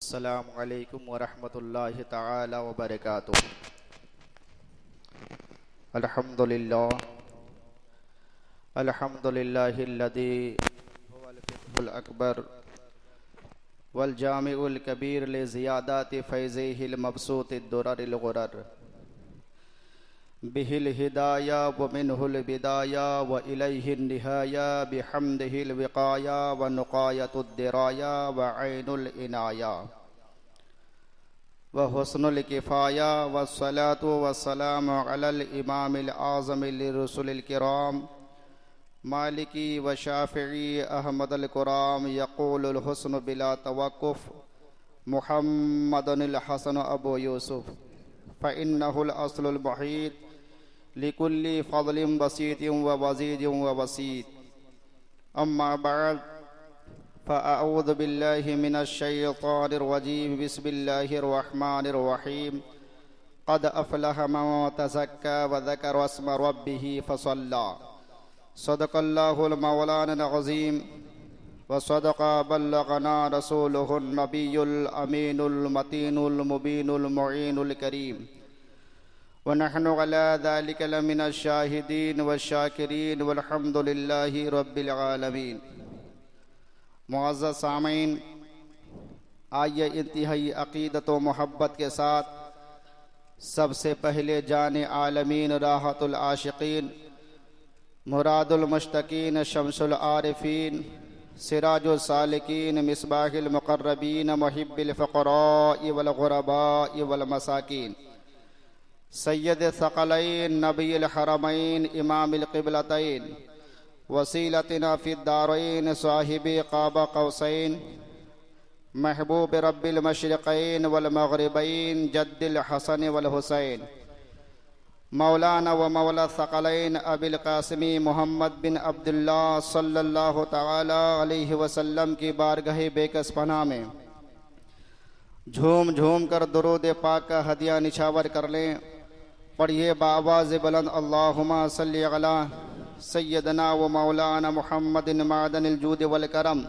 अस्सलामु अलैकुम वरहमतुल्लाहि तआला वबरकातुहू। अल्हम्दुलिल्लाह अल्हम्दुलिल्लाहिल्लज़ी हुवल फ़ित्हुल अकबर वल जामिउल कबीर लिज़ियादाति फ़ैज़िहिल मबसूतिद दुररिल गुरर बिहिल हिदाया व मिनहुल बिदाया व इलैहिन निहाया बिहम्दिहिल विक़ाया व नुक़ायतुद दिराया व ऐनुल इनाया व हुस्नुल किफ़ाया व सलातु व सलामु अलल इमामिल आज़मिल रुसुलिल किराम मालिकी व शाफ़िई अहमदुल कुराम यक़ूलुल हुस्नु बिला तवक्कुफ़ मुहम्मदुल हसन अबू यूसुफ़ फ़इन्नहुल अस्लुल मुहीत लिकुल्लि फ़ज़लिन बसीतिन व वज़ीदिन व वसीत। अम्मा बअद फ़अऊज़ु बिल्लाहि मिनश शैतानिर रजीम। बिस्मिल्लाहिर रहमानिर रहीम। क़द अफ़लह मन तज़क्का व ज़करा अस्म रब्बिही फ़सल्ला। सदक़ल्लाहुल मौलानाल अज़ीम व सदक़ा बल्लग़ना रसूलुहुन नबियुल अमीनुल मतीनुल मुबीनुल मुईनुल करीम व नहनु अला ज़ालिका लमिनश शाहिदीन व शाकिरीन वल्हम्दुलिल्लाहि रब्बिल आलमीन। मुअज़्ज़ज़ सामीन, आइए इंतहाई अक़ीदत व मोहब्बत के साथ सबसे पहले जाने आलमीन राहतुल आशिकीन मुरादुल मुश्तकीन शम्सुल आरिफीन सिराजुल सालिकीन मिसबाहिल मुक़र्रबीन मुहिब्बिल फ़ुक़राइ वल ग़ुरबाइ वल मसाकीन सय्यद सकलैन नबील हरमैन इमामिल क़िबलतैन वसीलतना फ़िद दारैन साहिबी क़ाब क़ौसैन महबूब रब्बिल मशरिक़ैन वल मग़रिबैन जद्दिल हसन वल हुसैन मौलाना व मौला सकलैन अबिल क़ासिमी मोहम्मद बिन अब्दुल्लाह सल्लल्लाहु तआला अलैहि वसल्लम की बारगाह बेकस पनाह में झूम झूम कर दुरूद पाक का हदिया निछावर कर लें। पढ़िए बाआवाज़ बुलंद अल्लाहुम्मा सल्लि अला सय्यदना व मौलाना मुहम्मदिन मादनिल जूद वल करम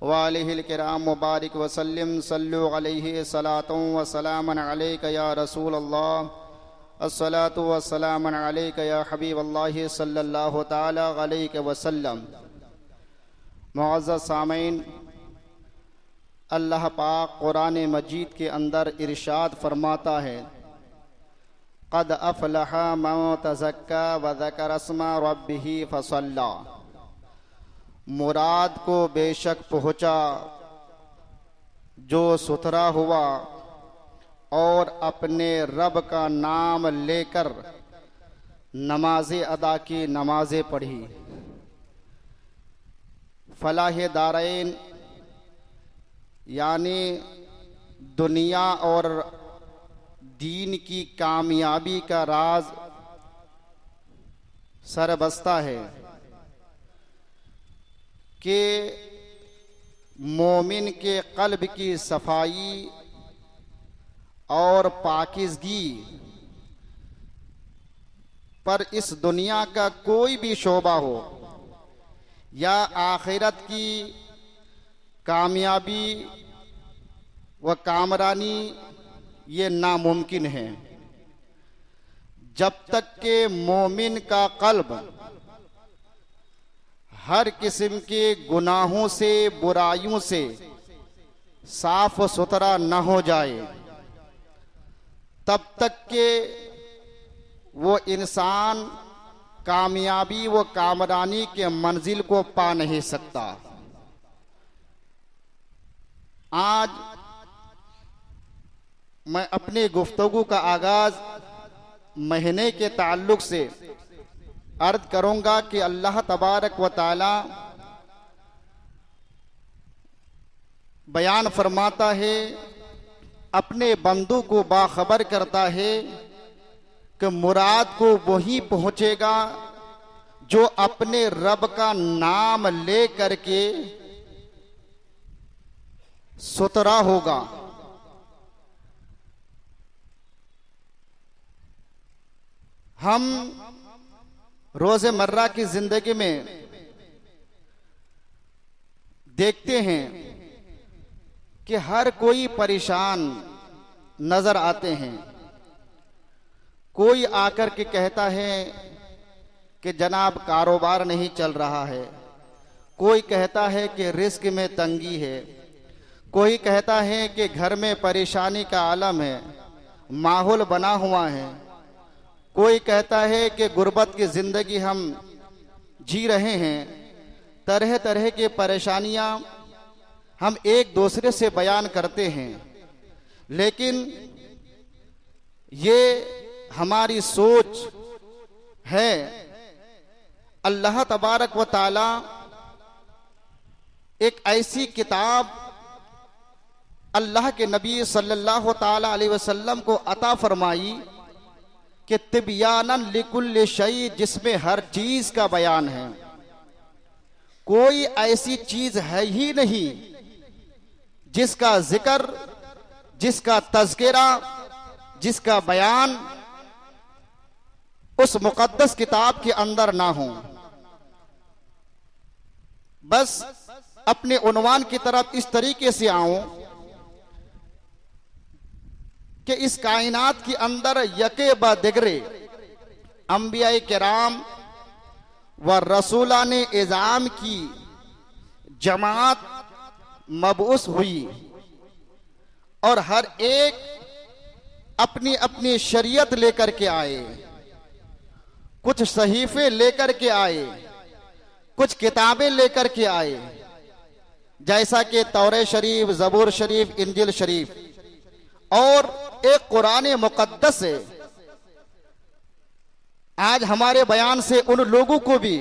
व आलिहिल किराम मुबारक व सल्लिम सल्लु अलैहि सलातुन व सलामन अलैका या रसूल अल्लाह अस्सलातु व सलामन अलैका या हबीब अल्लाह सल्लल्लाहु तआला अलैहि वसल्लम। मुअज़्ज़ज़ सामीन, अल्लाह पाक कुरान मजीद के अंदर इरशाद फरमाता है, क़द अफ़लह मन तज़क्का व ज़करा अस्म रब्बिही फ़सल्ला। मुराद को बेशक पहुँचा जो सुथरा हुआ और अपने रब का नाम लेकर नमाज़ें अदा की, नमाज़ें पढ़ी। फलाह दारैन यानी दुनिया और दीन की कामयाबी का राज सरबस्ता है कि मोमिन के क़ल्ब की सफाई और पाकीज़गी पर इस दुनिया का कोई भी शोबा हो या आखिरत की कामयाबी व कामरानी ये नामुमकिन है जब तक के मोमिन का क़ल्ब हर किस्म के गुनाहों से बुराइयों से साफ सुथरा न हो जाए, तब तक के वो इंसान कामयाबी व कामरानी के मंजिल को पा नहीं सकता। आज मैं अपनी गुफ्तगू का आगाज महीने के ताल्लुक से अर्ज करूंगा कि अल्लाह तबारक व ताला बयान फरमाता है, अपने बंदों को बाखबर करता है कि मुराद को वही पहुंचेगा जो अपने रब का नाम ले करके सुथरा होगा। हम रोज़मर्रा की जिंदगी में देखते हैं कि हर कोई परेशान नजर आते हैं। कोई आकर के कहता है कि जनाब कारोबार नहीं चल रहा है, कोई कहता है कि रिस्क में तंगी है, कोई कहता है कि घर में परेशानी का आलम है, माहौल बना हुआ है, कोई कहता है कि गुर्बत की जिंदगी हम जी रहे हैं। तरह तरह की परेशानियां हम एक दूसरे से बयान करते हैं, लेकिन ये हमारी सोच है। अल्लाह तबारक व ताला एक ऐसी किताब अल्लाह के नबी सल्लल्लाहु ताला अलैहि वसल्लम को अता फरमाई कि तिबयानन लिकुल्लि शै, जिसमें हर चीज का बयान है। कोई ऐसी चीज है ही नहीं जिसका जिक्र, जिसका तज़किरा, जिसका बयान उस मुक़द्दस किताब के अंदर ना हो। बस अपने उन्वान की तरफ इस तरीके से आऊं कि इस कायनात के अंदर यके ब दिगरे अंबिया किराम व रसूलान इज़ाम की जमात मबऊस हुई और हर एक अपनी अपनी शरीयत लेकर के आए, कुछ सहीफे लेकर के आए, कुछ किताबें लेकर के आए, जैसा कि तौरे शरीफ, ज़बूर शरीफ, इंजिल शरीफ और एक कुरान मुक़द्दस है। आज हमारे बयान से उन लोगों को भी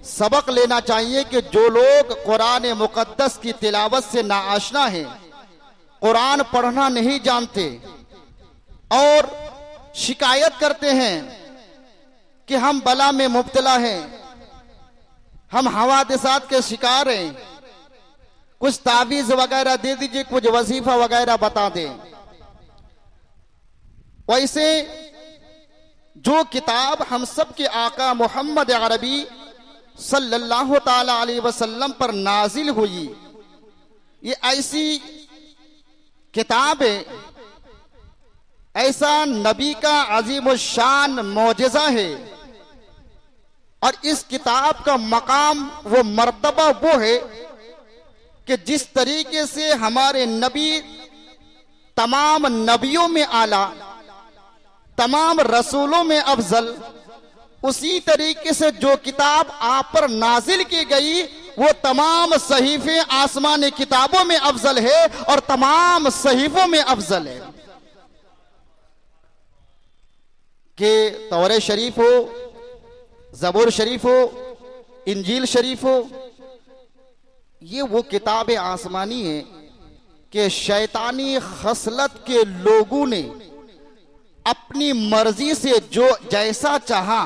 सबक लेना चाहिए कि जो लोग कुरान मुक़द्दस की तिलावत से नाआशना हैं, कुरान पढ़ना नहीं जानते और शिकायत करते हैं कि हम बला में मुब्तला हैं, हम हवादिसात के शिकार हैं, कुछ तावीज़ वगैरह दे दीजिए, कुछ वजीफा वगैरह बता दें। वैसे जो किताब हम सब के आका मोहम्मद अरबी सल्लल्लाहु ताला अलैहि वसल्लम पर नाजिल हुई, ये ऐसी किताब है, ऐसा नबी का अजीम शान मौजज़ा है। और इस किताब का मकाम वो मर्तबा वो है कि जिस तरीके से हमारे नबी तमाम नबियों में आला, तमाम रसूलों में अफजल, उसी तरीके से जो किताब आप पर नाजिल की गई वो तमाम सहीफे आसमानी किताबों में अफजल है और तमाम सहीफों में अफजल है। कि तौरे शरीफ हो, ज़बूर शरीफ हो, इंजील शरीफ हो, ये वो किताब आसमानी है कि शैतानी खसलत के लोगों ने अपनी मर्जी से जो जैसा चाहा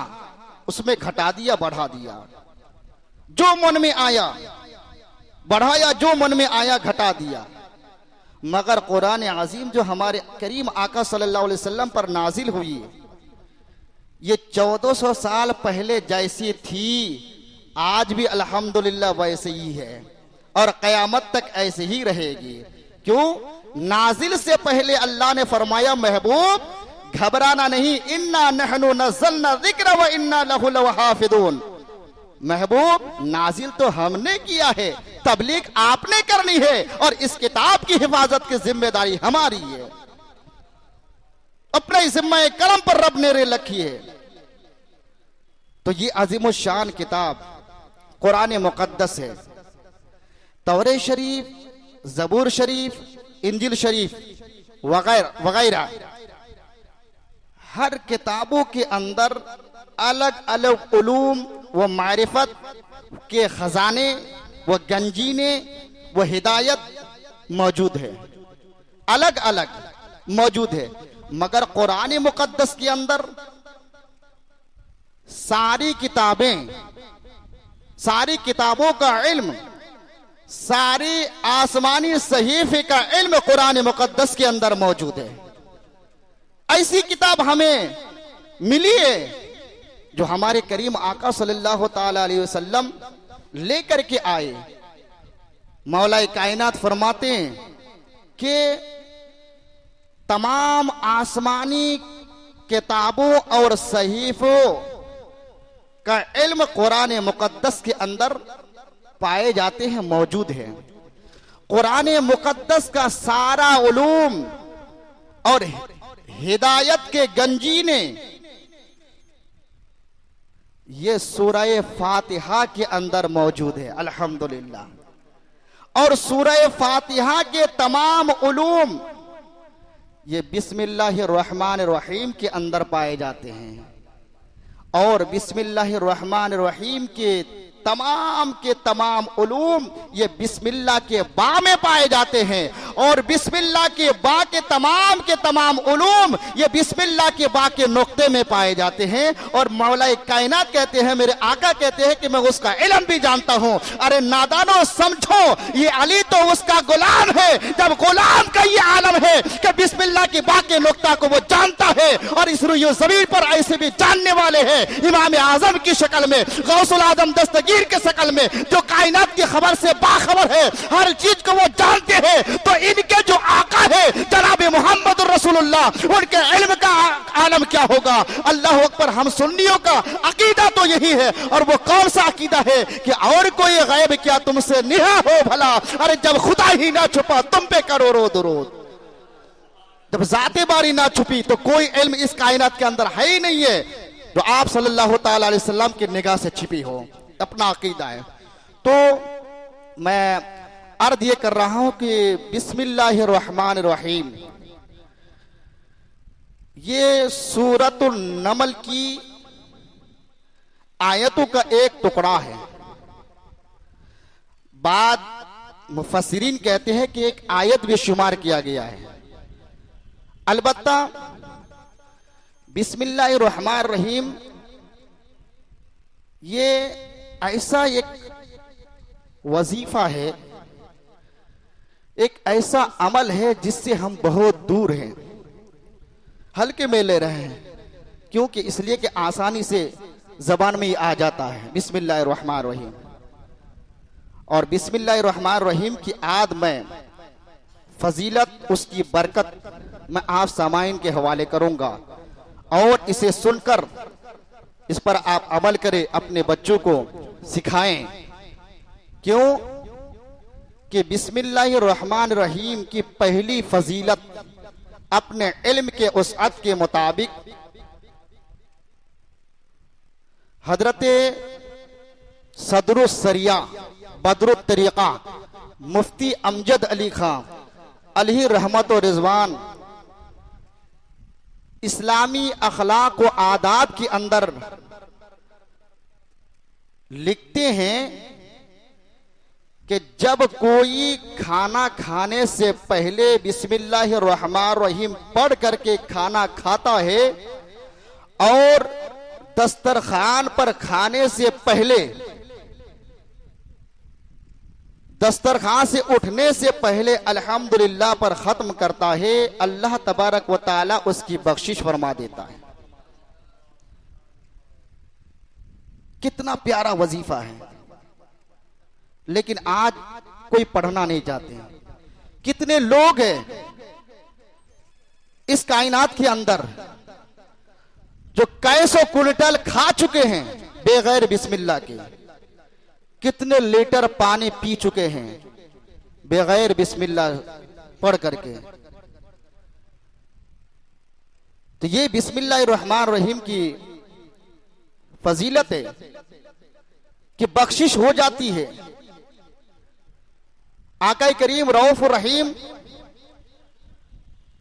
उसमें घटा दिया, बढ़ा दिया, जो मन में आया बढ़ाया, जो मन में आया घटा दिया। मगर कुरान अजीम जो हमारे करीम आका सल्लल्लाहु अलैहि वसल्लम पर नाजिल हुई, ये 1400 साल पहले जैसी थी आज भी अल्हम्दुलिल्लाह वैसे ही है और क़यामत तक ऐसे ही रहेगी। क्यों? नाजिल से पहले अल्लाह ने फरमाया, महबूब घबराना नहीं, इन्ना नहनु नज़्ज़लना ज़िक्र व इन्ना लहु लहाफ़िज़ून। महबूब नाजिल तो हमने किया है, तबलीग आपने करनी है और इस किताब की हिफाजत की जिम्मेदारी हमारी है। अपने जिम्मे करम पर रब ने रे रखी है। तो ये अजीम शान किताब कुरान मुक़द्दस है। तौरे शरीफ, ज़बूर शरीफ, इंजिल शरीफ वगैरह वगैरह हर किताबों के अंदर अलग अलग उलूम व मारिफत के खजाने व गंजीने व हिदायत मौजूद है, अलग अलग मौजूद है। मगर कुरान मुक़द्दस के अंदर सारी किताबें, सारी किताबों का इल्म, सारी आसमानी सहीफे का इल्म कुरान मुक़द्दस के अंदर मौजूद है। ऐसी किताब हमें मिली है जो हमारे करीम आका सल्लल्लाहु ताला अलैहि वसल्लम लेकर के आए। मौलाए कायनात फरमाते हैं कि तमाम आसमानी किताबों और सहीफों का इल्म कुरान मुकद्दस के अंदर पाए जाते हैं, मौजूद है। कुरान मुकद्दस का सारा उलूम और हिदायत के गंजीने ये सूरह फातिहा के अंदर मौजूद है, अल्हम्दुलिल्लाह। और सूरह फातिहा के तमाम उलूम ये बिस्मिल्लाहिर्रहमानिर्रहीम के अंदर पाए जाते हैं। और बिस्मिल्लाहिर्रहमानिर्रहीम के तमाम उलूम ये बिस्मिल्लाह के बा में पाए जाते हैं। और बिस्मिल्लाह के बा के तमाम उलूम ये बिस्मिल्लाह के बा के नुक्ते में पाए जाते हैं। और मौला कायनात कहते हैं, मेरे आका कहते हैं कि मैं उसका इल्म भी जानता हूं। अरे नादानो समझो, ये अली तो उसका गुलाम है। जब गुलाम का ये आलम है कि बिस्मिल्लाह के बा के नुक्ता को वो जानता है, और इस रुई ज़मीन पर ऐसे भी जानने वाले हैं इमाम आजम की शक्ल में, गौसुल आजम दस्तगीर के शक्ल में, जो कायनात की खबर से बाखबर है, हर चीज को वो जानते हैं। तो इनके जो आका है जनाब मोहम्मद रसूलुल्लाह, उनके इल्म का आलम क्या होगा। अल्लाह अकबर। हम सुन्नियों का अकीदा तो यही है। और वो कौन सा अकीदा है कि और कोई गैब क्या तुमसे निहा हो भला। अरे जब खुदा ही ना छुपा तुम पे करो रो दुरूद, जब जाते बारी ना छुपी तो कोई इल्म इस कायनात के अंदर है ही नहीं है जो आप सल्लल्लाहु ताला अलैहि वसल्लम की निगाह से छिपी हो। अपना अकीदा है। तो मैं अर्ज ये कर रहा हूं कि बिस्मिल्लाहिर्रहमानिर्रहीम ये सूरतुल नमल की आयतों का एक टुकड़ा है। बाद मुफस्सिरीन कहते हैं कि एक आयत भी शुमार किया गया है। अलबत्ता बिस्मिल्लाहिर्रहमानिर्रहीम ये ऐसा एक वजीफा है, एक ऐसा अमल है जिससे हम बहुत दूर हैं, हल्के में ले रहे हैं। क्योंकि इसलिए कि आसानी से जबान में ही आ जाता है बिस्मिल्लाहिर्रहमानिर्रहीम। और बिस्मिल्लाहिर्रहमानिर्रहीम की आद में फजीलत, उसकी बरकत मैं आप सामाइन के हवाले करूंगा। और इसे सुनकर इस पर आप अमल करें, अपने बच्चों को सिखाएं। क्यों कि बिस्मिल्लाहिर्रहमानिर्रहीम की पहली फजीलत अपने इल्म के उसअत के मुताबिक हजरत सदरुस सरिया बदरुत तरीका मुफ्ती अमजद अली खां अलही रहमत और रिजवान इस्लामी अखलाक व आदाब के अंदर लिखते हैं कि जब कोई खाना खाने से पहले बिस्मिल्लाहिर्रहमानिर्रहीम पढ़ करके खाना खाता है और दस्तरखान पर खाने से पहले, दस्तरखान से उठने से पहले अल्हम्दुलिल्लाह पर खत्म करता है, अल्लाह तबारक व ताला उसकी बख्शिश फरमा देता है। कितना प्यारा वजीफा है। लेकिन आज कोई पढ़ना नहीं चाहते हैं। कितने लोग हैं इस कायनात के अंदर जो कैसों क्विंटल खा चुके हैं बेगैर बिस्मिल्लाह के, कितने लीटर पानी पी चुके हैं बेगैर बिस्मिल्लाह पढ़ करके। तो ये बिस्मिल्लाहिर्रहमानिर्रहीम की फजीलत है कि बख्शिश हो जाती है। आका करीम रऊफ रहीम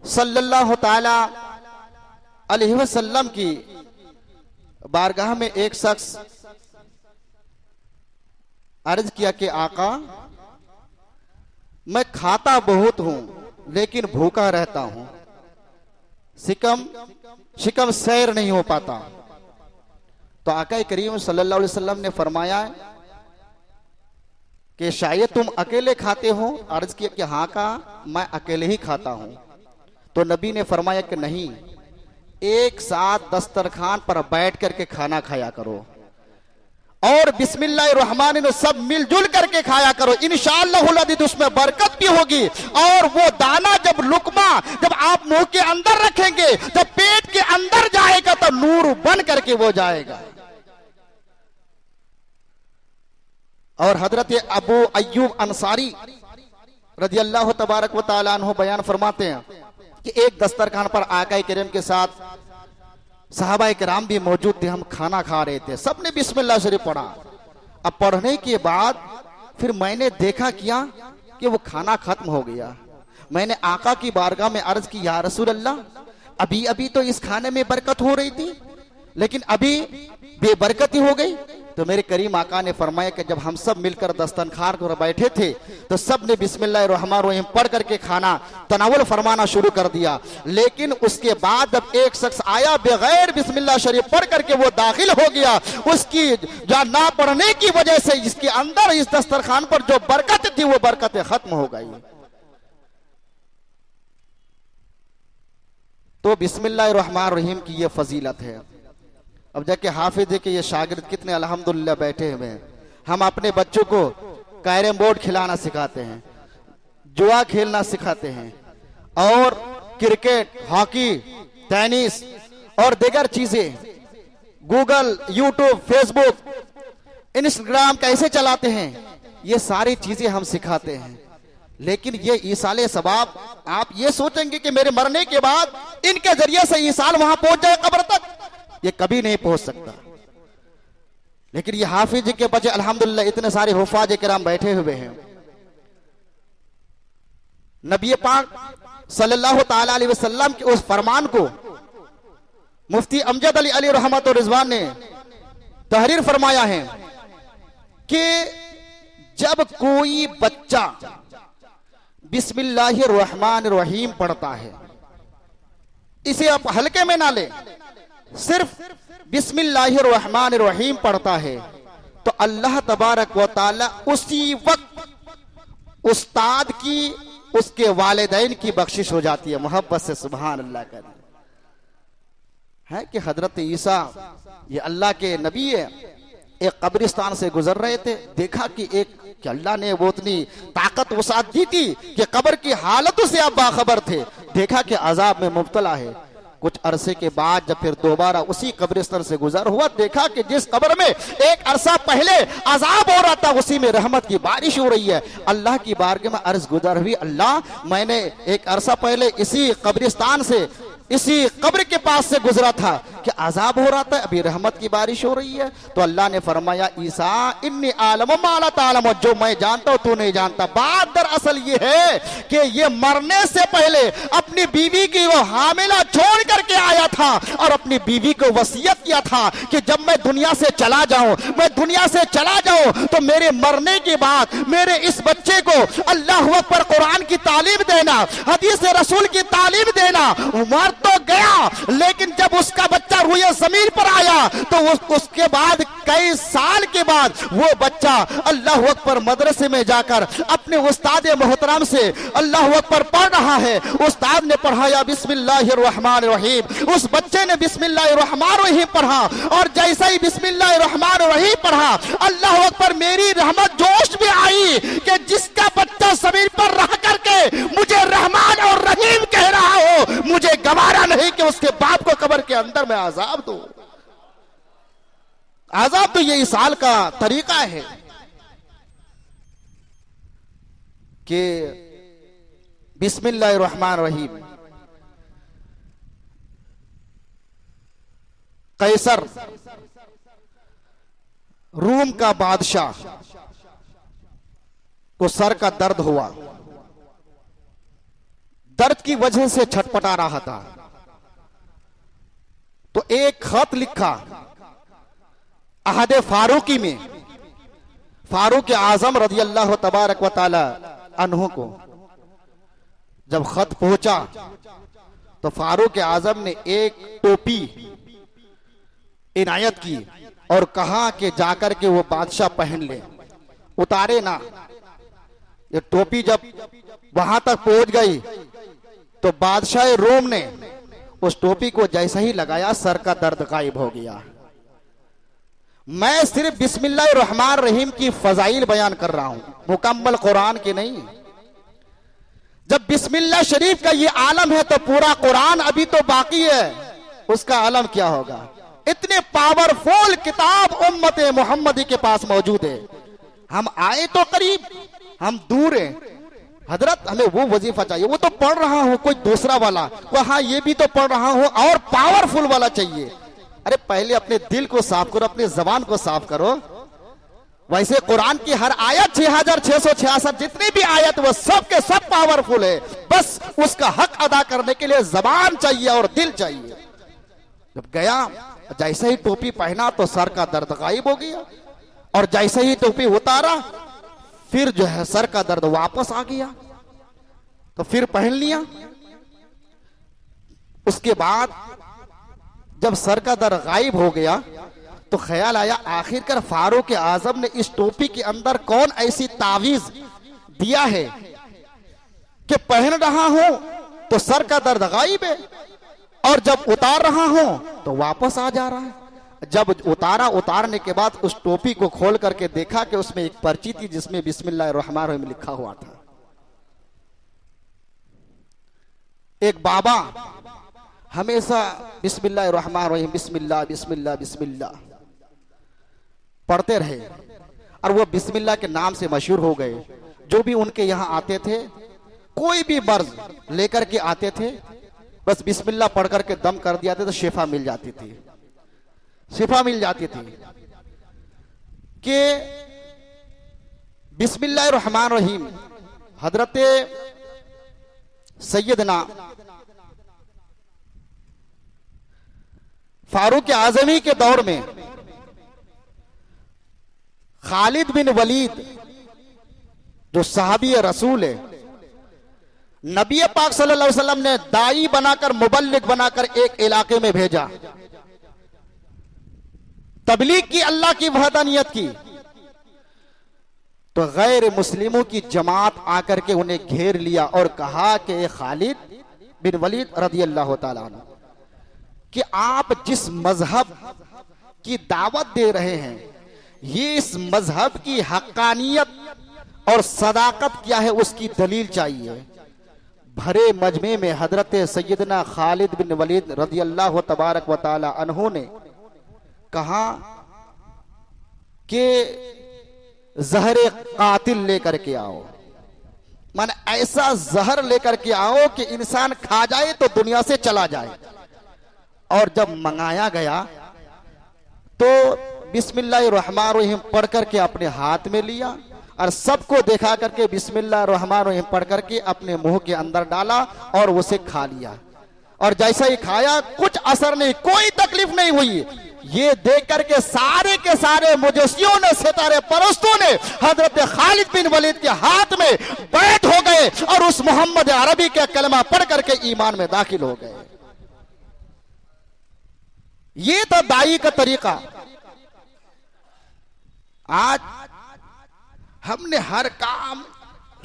सल्लल्लाहु ताला अलैहि वसल्लम की बारगाह में एक शख्स अर्ज किया कि आका, मैं खाता बहुत हूं लेकिन भूखा रहता हूं, शिकम सैर नहीं हो पाता। तो आका करीम सल्लल्लाहु अलैहि वसल्लम ने फरमाया कि शायद तुम अकेले खाते हो। अर्ज किया कि हाँ का, मैं अकेले ही खाता हूं। तो नबी ने फरमाया कि नहीं, एक साथ दस्तरखान पर बैठ करके खाना खाया करो। और बिस्मिल्लाहिर्रहमानिर्रहीम सब मिलजुल करके खाया करो, इंशाअल्लाहुल अज़ीज़ उसमें बरकत भी होगी। और वो दाना जब लुकमा जब आप मुंह के अंदर रखेंगे, जब पेट के अंदर जाएगा तो नूर बन करके वो जाएगा। और हजरत अबू अय्यूब अंसारी रज़ियल्लाहु तबारक व तआला अन्हु बयान फरमाते हैं कि एक दस्तरखान पर आका किरम के साथ सहाबाए किराम भी मौजूद थे, हम खाना खा रहे थे, सबने बिस्मिल्लाह शरीफ पढ़ा। अब पढ़ने के बाद फिर मैंने देखा किया कि वो खाना खत्म हो गया। मैंने आका की बारगाह में अर्ज की, या रसूल अल्लाह, अभी अभी तो इस खाने में बरकत हो रही थी, लेकिन अभी बेबरकती हो गई। तो मेरे करीम आका ने फरमाया कि जब हम सब मिलकर दस्तरखान पर बैठे थे तो सब ने बिस्मिल्लाहिर्रहमानिर्रहीम पढ़ करके खाना तनावुल फरमाना शुरू कर दिया। लेकिन उसके बाद जब एक शख्स आया बगैर बिस्मिल्लाह शरीफ पढ़ करके वो दाखिल हो गया, उसकी जो ना पढ़ने की वजह से इसके अंदर इस दस्तरखान पर जो बरकत थी वो बरकतें खत्म हो गई। तो बिस्मिल्लाहिर्रहमानिर्रहीम की ये फजीलत है। अब जाके हाफिज के ये शागिर्द कितने अल्हम्दुलिल्लाह बैठे हुए हैं। हम अपने बच्चों को कैरम बोर्ड खिलाना सिखाते हैं, जुआ खेलना सिखाते हैं, और क्रिकेट, हॉकी, टेनिस और दीगर चीजें, गूगल, यूट्यूब, फेसबुक, इंस्टाग्राम कैसे चलाते हैं, ये सारी चीजें हम सिखाते हैं। लेकिन ये ईसाले सवाब, आप ये सोचेंगे कि मेरे मरने के बाद इनके जरिए से ईसाल वहां पहुंच जाए कब्र तक, ये कभी नहीं पहुंच सकता। लेकिन ये हाफिज के बच्चे अल्हम्दुलिल्लाह इतने सारे हुफाज किराम बैठे हुए हैं। नबी पाक सल्लल्लाहु ताला अलैहि वसल्लम के उस फरमान को मुफ्ती अमजद अली अली रहमत और रिजवान ने तहरीर फरमाया है कि जब कोई बच्चा बिस्मिल्लाहिर्रहमानिर्रहीम पढ़ता है, इसे आप हल्के में ना ले, सिर्फ बिस्मिल्लाहिर्रहमानिर्रहीम पढ़ता है तो अल्लाह तबारक व ताला उसी वक्त उस्ताद की, उसके वालिदैन की बख्शिश हो जाती है। मोहब्बत से सुभान अल्लाह कहते हैं कि हजरत ईसा ये अल्लाह के नबी है, एक कब्रिस्तान से गुजर रहे थे, देखा कि कि अल्लाह ने वो इतनी ताकत वसात दी थी कि कब्र की हालतों से आप बाखबर थे, देखा कि अजाब में मुब्तला है। कुछ अरसे के बाद जब फिर दोबारा उसी कब्रिस्तान से गुजर हुआ, देखा कि जिस कब्र में एक अरसा पहले अजाब हो रहा था उसी में रहमत की बारिश हो रही है। अल्लाह की बारगाह में अर्ज गुजर हुई, अल्लाह मैंने एक अरसा पहले इसी कब्रिस्तान से, इसी कब्र के पास से गुजरा था कि अजाब हो रहा था, अभी रहमत की बारिश हो रही है। तो अल्लाह ने फरमाया, ईसा इन्नी आलम माला तालम, जो मैं जानता हूं तू नहीं जानता। बात दरअसल ये है कि ये मरने से पहले अपनी बीवी की वो हामिला छोड़ करके आया था और अपनी बीवी को वसीयत किया था कि जब मैं दुनिया से चला जाऊं, मैं दुनिया से चला जाऊं तो मेरे मरने के बाद मेरे इस बच्चे को अल्लाह अकबर कुरान की तालीम देना, हदीस रसूल की तालीम देना। उमर तो गया, लेकिन जब उसका बच्चा रुए जमीन पर आया तो उसके बाद कई साल के बाद वो बच्चा अल्लाह अकबर मदरसे में जाकर अपने उस्ताद मोहतरम से अल्लाह अकबर पढ़ रहा है। उस्ताद ने पढ़ाया बिस्मिल्लाहिर्रहमानिर्रहीम, उस बच्चे ने बिस्मिल्लाहिर्रहमानिर्रहीम पढ़ा, और जैसा ही बिस्मिल्लाहिर्रहमानिर्रहीम पढ़ा, अल्लाह अकबर मेरी रहमत जोश में आई कि जिसका बच्चा जमीन पर रह करके मुझे रहमान और रहीम कह रहा हो, मुझे गवारा नहीं कि उसके बाप को कब्र के अंदर में आजाब दो। आजाब तो ये इसाल का तरीका है कि बिस्मिल्लाहिर्रहमानिर्रहीम। कैसर रूम का बादशाह को सर का दर्द हुआ, दर्द की वजह से छटपटा रहा था, तो एक खत लिखा अहद फारूकी में फारूक आजम रज़ी अल्लाह तबारक व ताला अन्हु को। जब खत पहुंचा तो फारूक आजम ने एक टोपी इनायत की और कहा कि जाकर के वो बादशाह पहन ले, उतारे ना। ये टोपी जब वहां तक पहुंच गई तो बादशाह रोम ने उस टोपी को जैसा ही लगाया, सर का दर्द गायब हो गया। मैं सिर्फ बिस्मिल्लाहिर्रहमानिर्रहीम की फजाइल बयान कर रहा हूं, मुकम्मल कुरान की नहीं। जब बिस्मिल्लाह शरीफ का ये आलम है तो पूरा कुरान अभी तो बाकी है, उसका आलम क्या होगा। इतने पावरफुल किताब उम्मत मोहम्मदी के पास मौजूद है। हम आए तो करीब, हम दूर हैं। हजरत हमें वो वजीफा चाहिए, वो तो पढ़ रहा हूं कोई दूसरा वाला, वो हाँ ये भी तो पढ़ रहा हूं और पावरफुल वाला चाहिए। अरे पहले अपने दिल को साफ करो, अपनी जबान को साफ करो। वैसे कुरान की हर आयत 6666 जितनी भी आयत वो सब के सब पावरफुल है, बस उसका हक अदा करने के लिए जबान चाहिए और दिल चाहिए। जब गया जैसे ही टोपी पहना तो सर का दर्द गायब हो गया, और जैसे ही टोपी उतारा फिर जो है सर का दर्द वापस आ गया, तो फिर पहन लिया। उसके बाद जब सर का दर्द गायब हो गया तो ख्याल आया आखिरकार फारूक आजम ने इस टोपी के अंदर कौन ऐसी तावीज दिया है कि पहन रहा हूं तो सर का दर्द गायब है, और जब उतार रहा हूं तो वापस आ जा रहा है। जब उतारने के बाद उस टोपी को खोल करके देखा कि उसमें एक पर्ची थी जिसमें बिस्मिल्लाहिर्रहमानिर्रहीम लिखा हुआ था। एक बाबा हमेशा बिस्मिल्लाहिर्रहमानिर्रहीम बिस्मिल्लाह बिस्मिल्लाह बिस्मिल्लाह पढ़ते रहे, और वो बिस्मिल्लाह के नाम से मशहूर हो गए। जो भी उनके यहां आते थे, कोई भी मर्ज लेकर के आते थे, बस बिस्मिल्लाह पढ़ करके दम कर दिया था तो शिफा मिल जाती थी, शिफा मिल जाती थी। कि बिस्मिल्लाहिर्रहमानिर्रहीम हजरत सैयदना फारूक आजमी के दौर में खालिद बिन वलीद जो सहाबी रसूल है, नबी पाक सल्लल्लाहु अलैहि वसल्लम ने दाई बनाकर मुबल्लिग बनाकर एक इलाके में भेजा, तबलीग की, अल्लाह की वहदानियत की। तो गैर मुस्लिमों की जमात आकर के उन्हें घेर लिया और कहा कि खालिद बिन वलीद रज़ी अल्लाह तआला अन्हु कि आप जिस मजहब की दावत दे रहे हैं, ये इस मजहब की हक्कानियत और सदाकत क्या है उसकी दलील चाहिए। भरे मजमे में हजरत सैयदना खालिद बिन वलीद रज़ी अल्लाह तबारक व तआला अन्हु ने कहा कि जहर कातिल लेकर के आओ, माने ऐसा जहर लेकर के आओ कि इंसान खा जाए तो दुनिया से चला जाए। और जब मंगाया गया तो बिस्मिल्लाहिर्रहमानिर्रहीम पढ़ करके अपने हाथ में लिया और सबको देखा करके बिस्मिल्लाहिर्रहमानिर्रहीम पढ़ करके अपने मुंह के अंदर डाला और उसे खा लिया। और जैसा ही खाया कुछ असर नहीं, कोई तकलीफ नहीं हुई। ये देख करके सारे के सारे मुजस्सियों ने, सितारे परस्तों ने हजरत खालिद बिन वलीद के हाथ में बैठ हो गए और उस मोहम्मद अरबी के कलमा पढ़ करके ईमान में दाखिल हो गए। ये था दाई का तरीका। आज हमने हर काम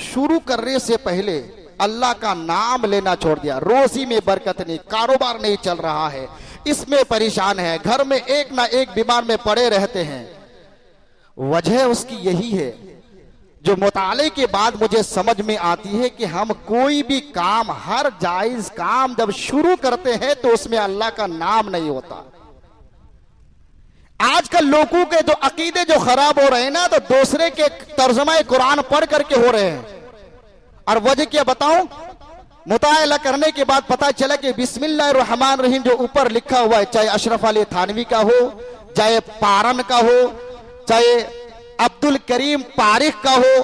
शुरू करने से पहले अल्लाह का नाम लेना छोड़ दिया। रोजी में बरकत नहीं, कारोबार नहीं चल रहा है, इसमें परेशान है, घर में एक ना एक बीमार में पड़े रहते हैं। वजह उसकी यही है जो मुताले के बाद मुझे समझ में आती है कि हम कोई भी काम, हर जायज काम जब शुरू करते हैं तो उसमें अल्लाह का नाम नहीं होता। आजकल लोगों के जो अकीदे जो खराब हो रहे हैं ना, तो दूसरे के तर्जुमा कुरान पढ़ करके हो रहे हैं। और वजह क्या बताऊं, मुताला करने के बाद पता चला कि बिस्मिल्लाहिर्रहमानिर्रहीम जो ऊपर लिखा हुआ है, चाहे अशरफ अली थानवी का हो, चाहे पारन का हो, चाहे अब्दुल करीम पारिक का हो,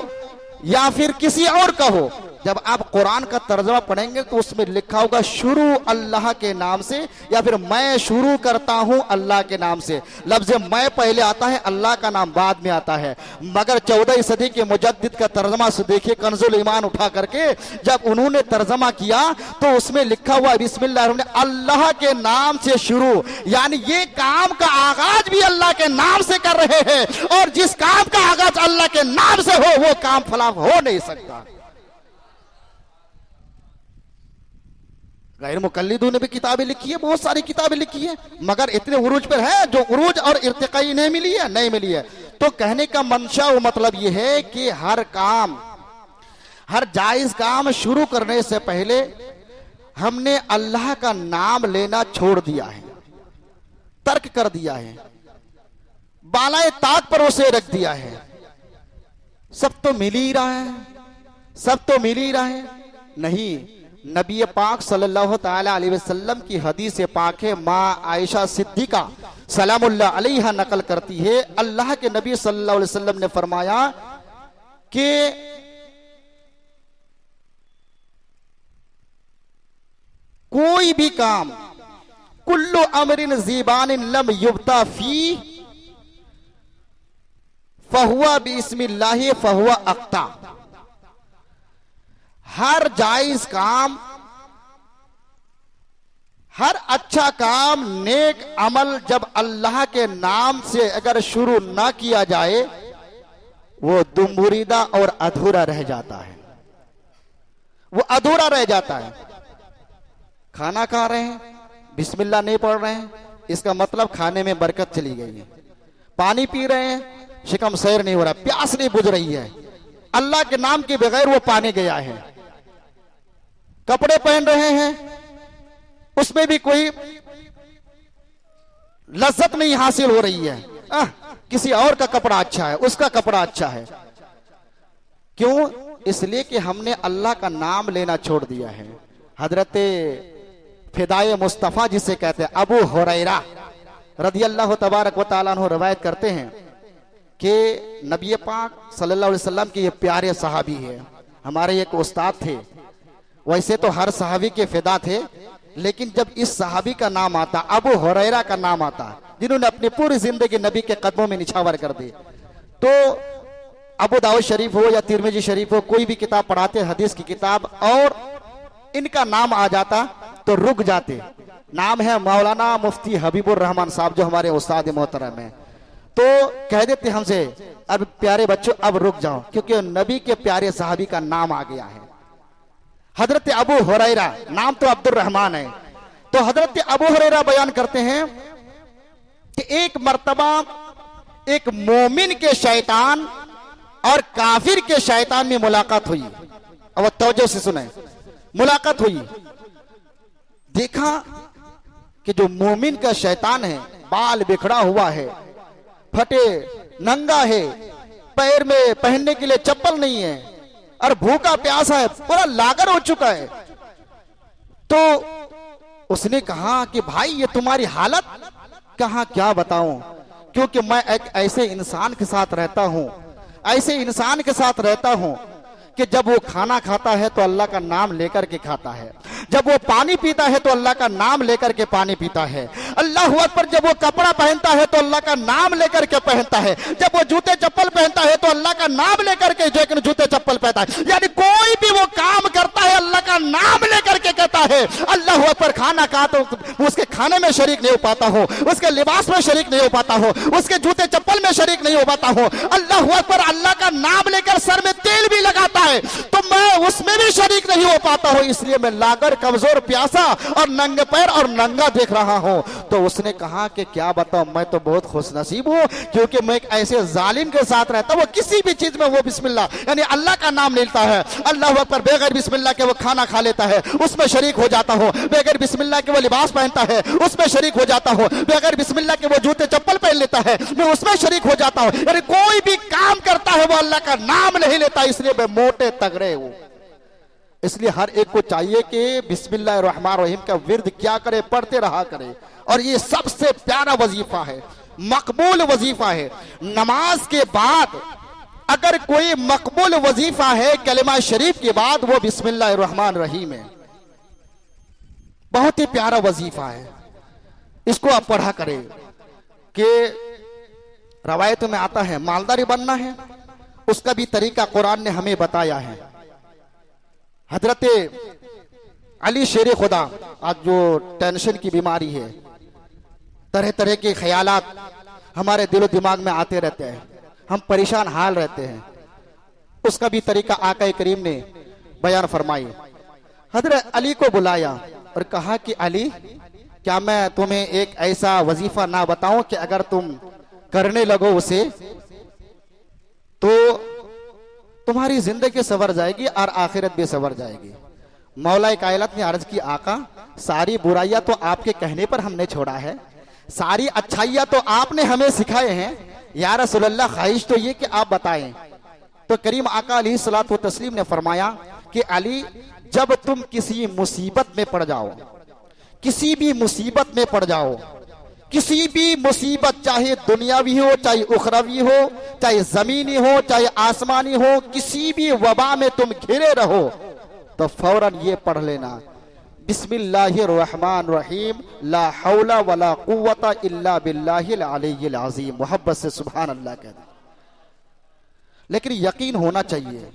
या फिर किसी और का हो, जब आप कुरान का तर्जुमा पढ़ेंगे तो उसमें लिखा होगा शुरू अल्लाह के नाम से, या फिर मैं शुरू करता हूं अल्लाह के नाम से। लफ्ज मैं पहले आता है, अल्लाह का नाम बाद में आता है। मगर 14वीं सदी के मुजद्दिद का तर्जुमा से देखिए, कंजुल ईमान उठा करके जब उन्होंने तर्जुमा किया तो उसमें लिखा हुआ बिस्मिल्लाह अल्लाह के नाम से शुरू, यानी ये काम का आगाज भी अल्लाह के नाम से कर रहे हैं, और जिस काम का आगाज अल्लाह के नाम से हो वो काम फलाह हो नहीं सकता। गैर मुकल्लिदों ने भी किताबें लिखी है, बहुत सारी किताबें लिखी है, मगर इतने उरूज पर है जो उरूज और इर्तिकाई नहीं मिली है, नहीं मिली है। तो कहने का मंशा वो मतलब ये है कि हर काम, हर जायज काम शुरू करने से पहले हमने अल्लाह का नाम लेना छोड़ दिया है, तर्क कर दिया है, बालाए ताक पर उसे रख दिया है। सब तो मिल ही रहा है, सब तो मिल ही रहा है। नहीं, नबी पाक सल्लल्लाहु ताला अलैहि वसल्लम की हदीस पाक है, माँ आयशा सिद्दीका सलामुल्लाह अलैहा नकल करती है, अल्लाह के नबी सल्लल्लाहु अलैहि वसल्लम ने फरमाया कि कोई भी काम, कुल्लु अमरिन ज़ीबानिन लम युब्ता फी फहुआ बिस्मिल्लाहि फहुआ अक्ता। हर जायज काम, हर अच्छा काम, नेक अमल जब अल्लाह के नाम से अगर शुरू ना किया जाए वो दुमुरीदा और अधूरा रह जाता है, वो अधूरा रह जाता है। खाना खा रहे हैं, बिस्मिल्लाह नहीं पढ़ रहे हैं, इसका मतलब खाने में बरकत चली गई है। पानी पी रहे हैं, शिकम सैर नहीं हो रहा, प्यास नहीं बुझ रही है, अल्लाह के नाम के बगैर वो पानी गया है। कपड़े पहन रहे हैं, उसमें भी कोई लज्जत नहीं हासिल हो रही है, किसी और का कपड़ा अच्छा है, उसका कपड़ा अच्छा है। क्यों? इसलिए कि हमने अल्लाह का नाम लेना छोड़ दिया है। हजरत फिदाए मुस्तफा जिसे कहते हैं, अबू हुरैरा रदियल्लाहु तबारक व तआला अन्हु रवायत करते हैं कि नबी पाक सल्लल्लाहु अलैहि वसल्लम के ये प्यारे सहाबी है। हमारे एक उस्ताद थे, वैसे तो हर सहाबी के फिदा थे, लेकिन जब इस सहाबी का नाम आता, अबू हुरैरा का नाम आता, जिन्होंने अपनी पूरी जिंदगी नबी के कदमों में निछावर कर दी, तो अबू दाऊद शरीफ हो या तिरमिजी शरीफ हो, कोई भी किताब पढ़ाते हदीस की किताब, और इनका नाम आ जाता तो रुक जाते। नाम है मौलाना मुफ्ती हबीबुर रहमान साहब, जो हमारे उस्ताद मोहतरम है। तो कह देते हमसे, अब प्यारे बच्चों अब रुक जाओ, क्योंकि नबी के प्यारे सहाबी का नाम आ गया है। हजरत अबू हुरैरा, नाम तो अब्दुर रहमान है। तो हजरत अबू हुरैरा बयान करते हैं कि एक मर्तबा एक मोमिन के शैतान और काफिर के शैतान में मुलाकात हुई। अब तवज्जो से सुने, मुलाकात हुई, देखा कि जो मोमिन का शैतान है बाल बिखरा हुआ है, फटे नंगा है, पैर में पहनने के लिए चप्पल नहीं है, और भूखा प्यासा है, पूरा लागर हो चुका है। तो उसने कहा कि भाई ये तुम्हारी हालत, कहा क्या बताऊं, क्योंकि मैं एक ऐसे इंसान के साथ रहता हूं, ऐसे इंसान के साथ रहता हूं कि जब वो खाना खाता है तो अल्लाह का नाम लेकर के खाता है, जब वो पानी पीता है तो अल्लाह का नाम लेकर के पानी पीता है, अल्लाह अकबर, जब वो कपड़ा पहनता है तो अल्लाह का नाम लेकर के पहनता है, जब वो जूते चप्पल पहनता है तो अल्लाह का नाम लेकर के जो जूते चप्पल पहनता है। यानी कोई भी वो काम करता है अल्लाह का नाम लेकर के कहता है। अल्लाह अकबर, खाना खा तो उसके खाने में शरीक नहीं हो पाता हो, उसके लिबास में शरीक नहीं हो पाता हो, उसके जूते चप्पल में शरीक नहीं हो पाता हो। अल्लाह अकबर, अल्लाह का नाम लेकर सर में तेल भी लगाता है तो मैं उसमें भी शरीक नहीं हो पाता हूं, इसलिए मैं लागर, कमजोर, प्यासा और नंगे पैर और नंगा देख रहा हूं। तो उसने कहा कि क्या बताऊं, मैं तो बहुत खुशनसीब हूं, क्योंकि मैं एक ऐसे जालिम के साथ रहता हूं, वो किसी भी चीज में वो बिस्मिल्लाह यानी अल्लाह का नाम लेता है। अल्लाह अकबर, बेगैर बिस्मिल्लाह के वो खाना खा लेता है, उसमें शरीक हो जाता हो, बेगैर बिस्मिल्लाह के वो लिबास पहनता है, उसमें शरीक हो जाता हो, बेगैर बिस्मिल्लाह के वो जूते चप्पल पहन लेता है, मैं उसमें शरीक हो जाता हूं। यानी कोई भी काम करता है वो अल्लाह का नाम नहीं लेता, इसलिए मैं मोटे तगड़े हूं। इसलिए हर एक को चाहिए कि बिस्मिल्लाह रहमान रहीम का विर्द क्या करे, पढ़ते रहा करे, और ये सबसे प्यारा वजीफा है, मकबूल वजीफा है। नमाज के बाद अगर कोई मकबूल वजीफा है कलिमा शरीफ के बाद, वो बिस्मिल्लाह रहमान रहीम है। बहुत ही प्यारा वजीफा है, इसको आप पढ़ा करें। कि रवायत में आता है मालदारी बनना है, उसका भी तरीका कुरान ने हमें बताया है। हजरत अली शेर खुदा, आज जो टेंशन की बीमारी है, तरह तरह के ख्यालात हमारे दिलो दिमाग में आते रहते हैं, हम परेशान हाल रहते हैं, उसका भी तरीका आका करीम ने बयान फरमाई। हजरत अली को बुलाया, और कहा कि अली, क्या मैं तुम्हें एक ऐसा वजीफा ना बताऊं कि अगर तुम करने लगो उसे तो तुम्हारी जिंदगी संवर जाएगी और आखिरत भी संवर जाएगी। मौला कायनात ने अर्ज की, आका सारी बुराइयां तो आपके कहने पर हमने छोड़ा है, सारी अच्छाइयां तो आपने हमें सिखाए हैं, या रसूलल्लाह ख्वाहिश तो ये कि आप बताएं। तो करीम आका अलैहिस्सलातु व तस्लीम ने फरमाया कि अली, जब तुम किसी मुसीबत में पड़ जाओ, किसी भी मुसीबत में पड़ जाओ, किसी भी मुसीबत, चाहे दुनियावी हो, चाहे उखरवी हो, चाहे जमीनी हो, चाहे आसमानी हो, किसी भी वबा में तुम घिरे रहो तो फौरन ये पढ़ लेना, बिस्मिल्लाहिर्रहमानिर्रहीम, ला हौला वला कुव्वता इल्ला बिल्लाहिल अलिय्यिल अज़ीम। मोहब्बत से सुभान अल्लाह कह दे। लेकिन यकीन होना चाहिए,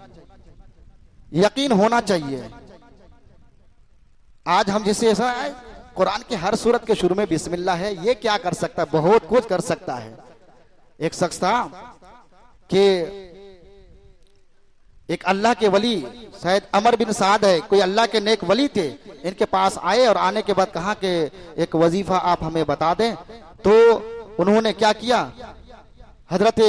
यकीन होना चाहिए। आज हम जैसे ऐसा है, कुरान के हर सूरत के शुरू में बिस्मिल्लाह है, ये क्या कर सकता है? बहुत कुछ कर सकता है। एक शख्स था कि एक अल्लाह के वली, शायद अमर बिन साद है, कोई अल्लाह के नेक वली थे, इनके पास आए और आने के बाद कहा कि एक वजीफा आप हमें बता दें। तो उन्होंने क्या किया, हजरत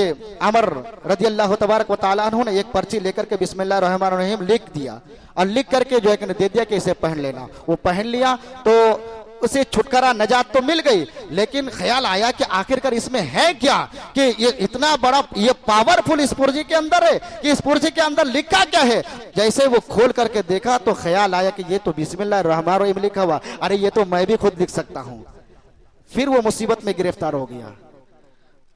अमर रजी अल्लाह तबारक व तआला अन्हु ने एक पर्ची लेकर के बिस्मिल्लाह रहमान रहीम लिख दिया और लिख करके जो है दे दिया कि इसे पहन लेना। वो पहन लिया तो उसे छुटकारा नजात तो मिल गई, लेकिन ख्याल आया कि आखिरकार इसमें है क्या, कि ये इतना बड़ा, ये पावरफुल इस पुर्जे के अंदर है कि इस पुर्जे के अंदर लिखा क्या है। जैसे वो खोल करके देखा तो ख्याल आया कि ये तो बिस्मिल्लाह रहमान रहीम लिखा हुआ, अरे ये तो मैं भी खुद लिख सकता हूं। फिर वो मुसीबत में गिरफ्तार हो गया।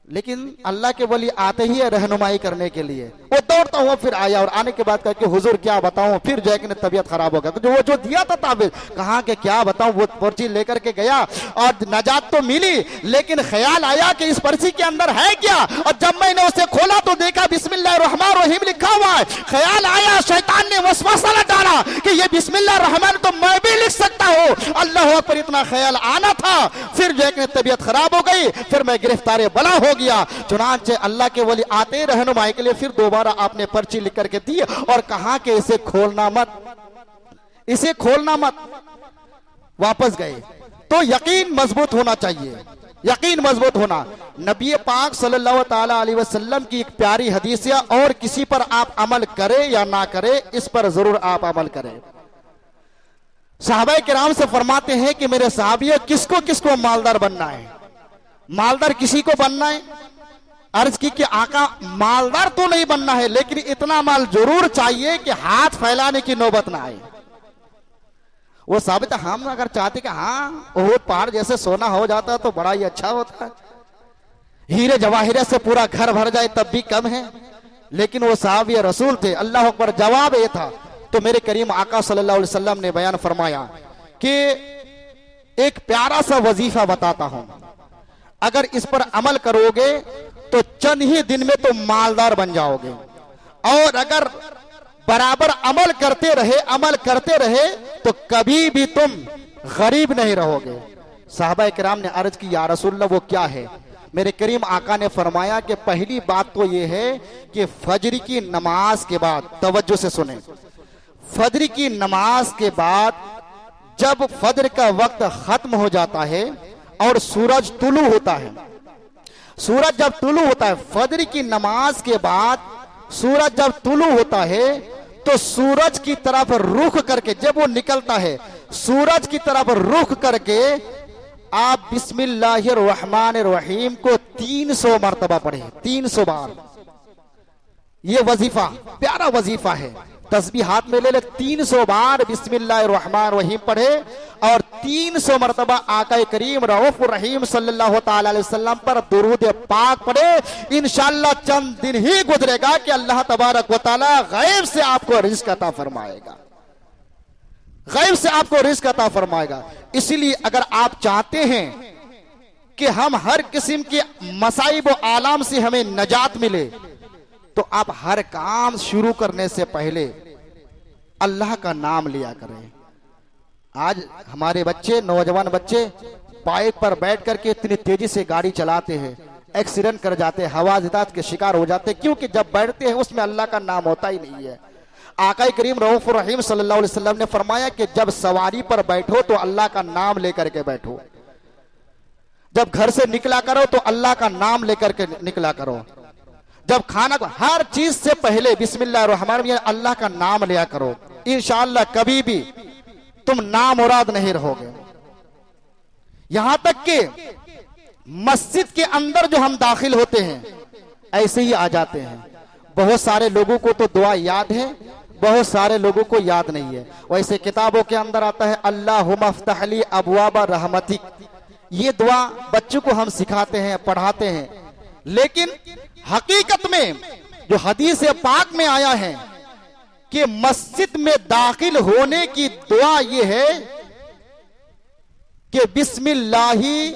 लेकिन अल्लाह के वली आते ही है रहनुमाई करने के लिए। वो दौड़ता हुआ फिर आया और आने के बाद कहा कि हुजूर क्या बताऊं, फिर जो है कि तबीयत खराब हो गया। तो वो जो दिया था ताबीर, कहा कि क्या बताऊं, वो पर्ची लेकर के गया और नजात तो मिली, लेकिन ख्याल आया कि इस पर्ची के अंदर है क्या। और जब मैंने उसे खोला तो देखा बिस्मिल्लाह रहमान रहीम लिखा हुआ है। ख्याल आया, शैतान ने वसवसा डाला कि ये बिस्मिल्लाह रहमान तो मैं भी लिख सकता हूं। अल्लाह पर इतना ख्याल आना था, फिर जो है कि तबीयत खराब हो गई, फिर मैं गिरफ्तार बला हो गया। चुनांचे अल्लाह के वली आते रहनुमाई के लिए फिर दोबारा आपने पर्ची लिख करके दी और कहा कि इसे खोलना मत, इसे खोलना मत। वापस गए। तो यकीन मजबूत होना चाहिए, यकीन मजबूत होना। नबी पाक सल्लल्लाहु ताला अलैहि वसल्लम की एक प्यारी हदीस है, और किसी पर आप अमल करें या ना करें, इस पर जरूर आप अमल करें। सहाबा किराम से फरमाते हैं कि मेरे सहाबियों, किसको किसको मालदार बनना है? मालदार किसी को बनना है? अर्ज की कि आका मालदार तो नहीं बनना है, लेकिन इतना माल जरूर चाहिए कि हाथ फैलाने की नौबत ना आए। वो साबित, हम अगर चाहते कि हाँ ओहद पहाड़ जैसे सोना हो जाता तो बड़ा ही अच्छा होता है, हीरे जवाहिरे से पूरा घर भर जाए तब भी कम है, लेकिन वो साहबी रसूल थे। अल्लाह अकबर। जवाब ये था। तो मेरे करीम आका सल्लल्लाहु अलैहि वसल्लम ने बयान फरमाया कि एक प्यारा सा वजीफा बताता हूं, अगर इस पर अमल करोगे तो चंद ही दिन में तुम मालदार बन जाओगे, और अगर बराबर अमल करते रहे तो कभी भी तुम गरीब नहीं रहोगे। साहबा किराम ने अर्ज की, या रसूलल्लाह वो क्या है? मेरे करीम आका ने फरमाया कि पहली बात तो ये है कि फजर की नमाज के बाद, तवज्जो से सुने, फजर की नमाज के बाद जब फजर का वक्त खत्म हो जाता है और सूरज तुलू होता है, सूरज जब तुलू होता है, फजर की नमाज के बाद सूरज जब तुलू होता है तो सूरज की तरफ रुख करके, जब वो निकलता है सूरज की तरफ रुख करके आप बिस्मिल्लाहिर्रहमानिर्रहीम को 300 मरतबा पढ़े, 300 बार। ये वजीफा प्यारा वजीफा है। तस्बीह हाथ में ले ले, 300 बार बिस्मिल्लाहिर्रहमानिर्रहीम पढ़े और 300 मरतबा आका करीम रऊफ रहीम सल्लल्लाहु ताला अलैहि वसल्लम पर दुरूद पाक पढ़े। इंशाअल्लाह चंद दिन ही गुजरेगा कि अल्लाह तबारक व तआला गैब से आपको रिज़्क़ अता फरमाएगा, गैब से आपको रिज़्क़ अता फरमाएगा। इसलिए अगर आप चाहते हैं कि हम हर किस्म के मसाइब व आलाम से हमें नजात मिले, तो आप हर काम शुरू करने से पहले अल्लाह का नाम लिया करें। आज हमारे बच्चे, नौजवान बच्चे बाइक पर बैठ करके इतनी तेजी से गाड़ी चलाते हैं, एक्सीडेंट कर जाते हैं, हवाजितात के शिकार हो जाते हैं, क्योंकि जब बैठते हैं उसमें अल्लाह का नाम होता ही नहीं है। आका करीम रऊफ रहीम सल्लल्लाहु अलैहि वसल्लम ने फरमाया कि जब सवारी पर बैठो तो अल्लाह का नाम लेकर के बैठो, जब घर से निकला करो तो अल्लाह का नाम लेकर के निकला करो, जब खाना को हर चीज से पहले बिस्मिल्लाह रहमान रहीम अल्लाह का नाम लिया करो। इंशाअल्लाह कभी भी तुम नामुराद नहीं रहोगे। यहां तक कि मस्जिद के अंदर जो हम दाखिल होते हैं ऐसे ही आ जाते हैं। बहुत सारे लोगों को तो दुआ याद है, बहुत सारे लोगों को याद नहीं है। वैसे किताबों के अंदर आता है अल्लाहुम्मा अफ्तहली अबवाब रहमतिक, ये दुआ बच्चों को हम सिखाते हैं, पढ़ाते हैं, लेकिन हकीकत में जो हदीस पाक में आया है कि मस्जिद में दाखिल होने की दुआ ये है कि बिस्मिल्लाही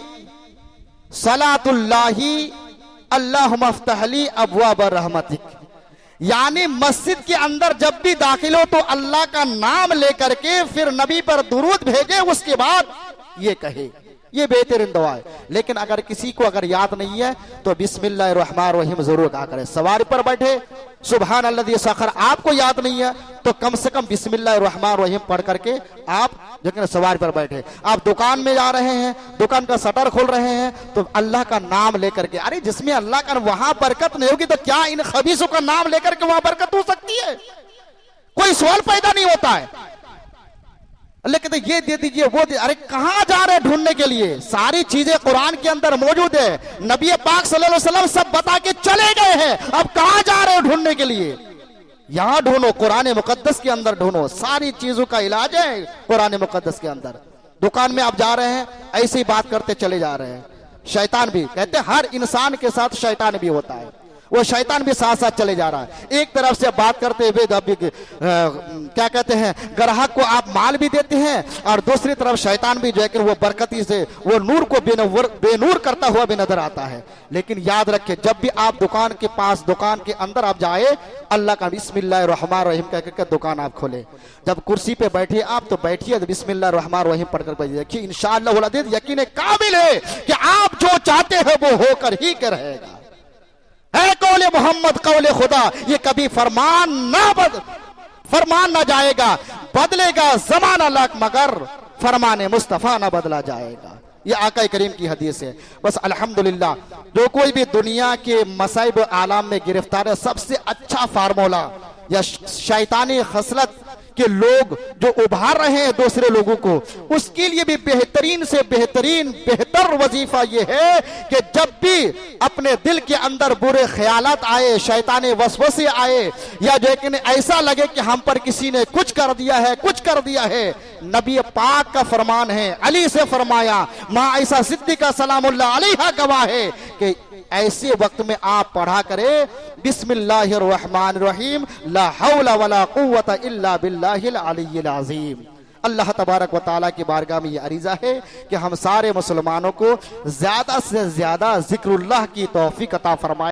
सलातुल्लाही अल्लाहुम्मा अफ्तहली अबवाब रहमतिक, यानी मस्जिद के अंदर जब भी दाखिल हो तो अल्लाह का नाम लेकर के फिर नबी पर दुरूद भेजे, उसके बाद ये कहे, ये बेहतरीन दुआ है। लेकिन अगर किसी को अगर याद नहीं है तो बिस्मिल्लाहिर रहमानिर रहीम जरूर कहा करें। सवारी पर बैठे सुभान अल्लाज़ी सखर आपको याद नहीं है तो कम से कम बिस्मिल्लाहिर रहमानिर रहीम पढ़ करके आप जो सवारी पर बैठे। आप दुकान में जा रहे हैं, दुकान का शटर खोल रहे हैं तो अल्लाह का नाम लेकर के, अरे जिसमें अल्लाह का वहां बरकत नहीं होगी तो क्या इन खबीसों का नाम लेकर के वहां बरकत हो सकती है? कोई सवाल पैदा नहीं होता है। लेकिन तो ये दे दीजिए वो दे, अरे कहां जा रहे हैं ढूंढने के लिए? सारी चीजें कुरान के अंदर मौजूद है, नबी पाक सल्लल्लाहु अलैहि वसल्लम सब बता के चले गए हैं। अब कहां जा रहे हो ढूंढने के लिए? यहां ढूंढो, कुरान मुकद्दस के अंदर ढूंढो, सारी चीजों का इलाज है कुरान मुकद्दस के अंदर। दुकान में आप जा रहे हैं ऐसी बात करते चले जा रहे हैं। शैतान भी कहते हैं हर इंसान के साथ शैतान भी होता है, वो शैतान भी साथ साथ चले जा रहा है। एक तरफ से बात करते हुए क्या कहते हैं ग्राहक को आप माल भी देते हैं और दूसरी तरफ शैतान भी जो है कि वो बरकती से वो नूर को बेनूर करता हुआ भी नजर आता है। लेकिन याद रखें जब भी आप दुकान के पास दुकान के अंदर आप जाए अल्लाह का बिस्मिल्लाहिर रहमानिर रहीम कह करके दुकान आप खोले। जब कुर्सी पे बैठिए आप तो बैठिए बिस्मिल्लाहिर रहमानिर रहीम पढ़कर बैठिए। देखिए इंशाअल्लाह अज़ीज़ यकीन काबिल है कि आप जो चाहते हैं वो होकर ही के रहेगा। है कौले मोहम्मद कौले खुदा, ये कभी फरमान ना जाएगा, बदलेगा जमाना लाख मगर फरमाने मुस्तफा ना बदला जाएगा। ये आका करीम की हदीस है। बस अल्हम्दुलिल्लाह जो कोई भी दुनिया के मसाइब आलम में गिरफ्तार है, सबसे अच्छा फार्मूला या शैतानी खसलत के लोग जो उभार रहे हैं दूसरे लोगों को, उसके लिए भी बेहतरीन से बेहतर वजीफा यह है कि जब भी अपने दिल के अंदर बुरे ख्यालात आए, शैतानी वसवसे आए, या जो कि ऐसा लगे कि हम पर किसी ने कुछ कर दिया है, नबी पाक का फरमान है, अली से फरमाया, मां ऐसा सिद्दीका सलामुल्लाह अलैहा गवाह है कि ऐसे वक्त में आप पढ़ा करें बिस्मिल्लाहिर रहमानिर रहीम ला हौला वला कुव्वता इल्ला बिल्लाहिल अलिय्यिल अज़ीम। अल्लाह तबारक व तआला की बारगाह में ये अरीज़ा है कि हम सारे मुसलमानों को ज्यादा से ज्यादा जिक्रुल्लाह की तौफीक अता फरमाए।